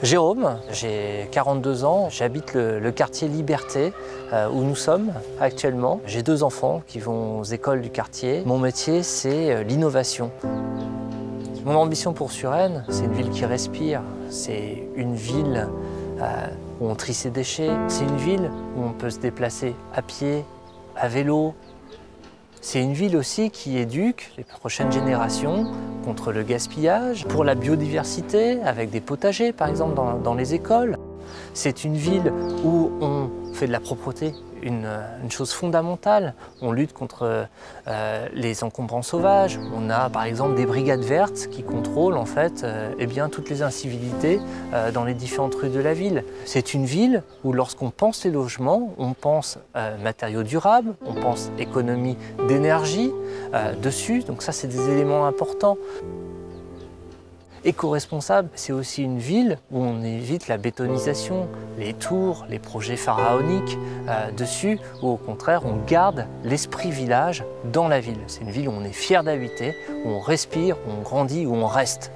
Jérôme, j'ai 42 ans, j'habite le quartier Liberté où nous sommes actuellement. J'ai 2 enfants qui vont aux écoles du quartier. Mon métier, c'est l'innovation. Mon ambition pour Suresnes, c'est une ville qui respire, c'est une ville où on trie ses déchets, c'est une ville où on peut se déplacer à pied, à vélo. C'est une ville aussi qui éduque les prochaines générations contre le gaspillage, pour la biodiversité, avec des potagers par exemple dans les écoles. C'est une ville où on fait de la propreté une chose fondamentale. On lutte contre les encombrants sauvages. On a par exemple des brigades vertes qui contrôlent en fait toutes les incivilités dans les différentes rues de la ville. C'est une ville où lorsqu'on pense les logements, on pense matériaux durables, on pense économie d'énergie dessus. Donc ça, c'est des éléments importants. Éco-responsable, c'est aussi une ville où on évite la bétonisation, les tours, les projets pharaoniques dessus, où au contraire on garde l'esprit village dans la ville. C'est une ville où on est fier d'habiter, où on respire, où on grandit, où on reste.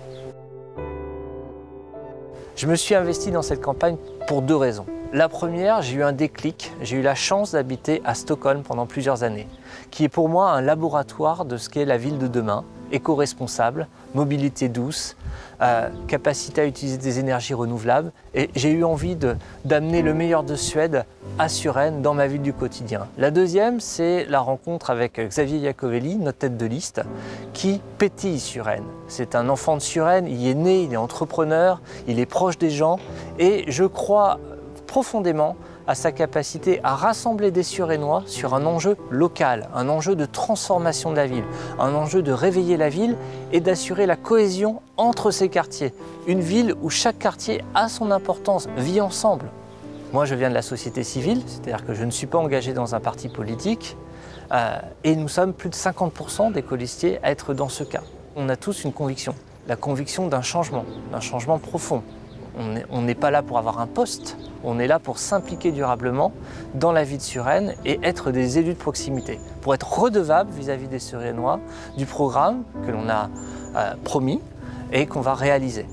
Je me suis investi dans cette campagne pour 2 raisons. La première, j'ai eu un déclic, j'ai eu la chance d'habiter à Stockholm pendant plusieurs années, qui est pour moi un laboratoire de ce qu'est la ville de demain, éco-responsable, mobilité douce, capacité à utiliser des énergies renouvelables. Et j'ai eu envie d'amener le meilleur de Suède à Suresnes, dans ma ville du quotidien. La deuxième, c'est la rencontre avec Xavier Iacovelli, notre tête de liste, qui pétille Suresnes. C'est un enfant de Suresnes, il est né, il est entrepreneur, il est proche des gens et je crois profondément à sa capacité à rassembler des Suresnois sur un enjeu local, un enjeu de transformation de la ville, un enjeu de réveiller la ville et d'assurer la cohésion entre ces quartiers. Une ville où chaque quartier a son importance, vit ensemble. Moi, je viens de la société civile, c'est-à-dire que je ne suis pas engagé dans un parti politique et nous sommes plus de 50% des colistiers à être dans ce cas. On a tous une conviction, la conviction d'un changement profond. On n'est pas là pour avoir un poste, on est là pour s'impliquer durablement dans la vie de Suresnes et être des élus de proximité, pour être redevable vis-à-vis des Suresnois du programme que l'on a promis et qu'on va réaliser.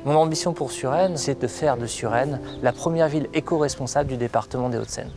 Mon ambition pour Suresnes, c'est de faire de Suresnes la première ville éco-responsable du département des Hauts-de-Seine.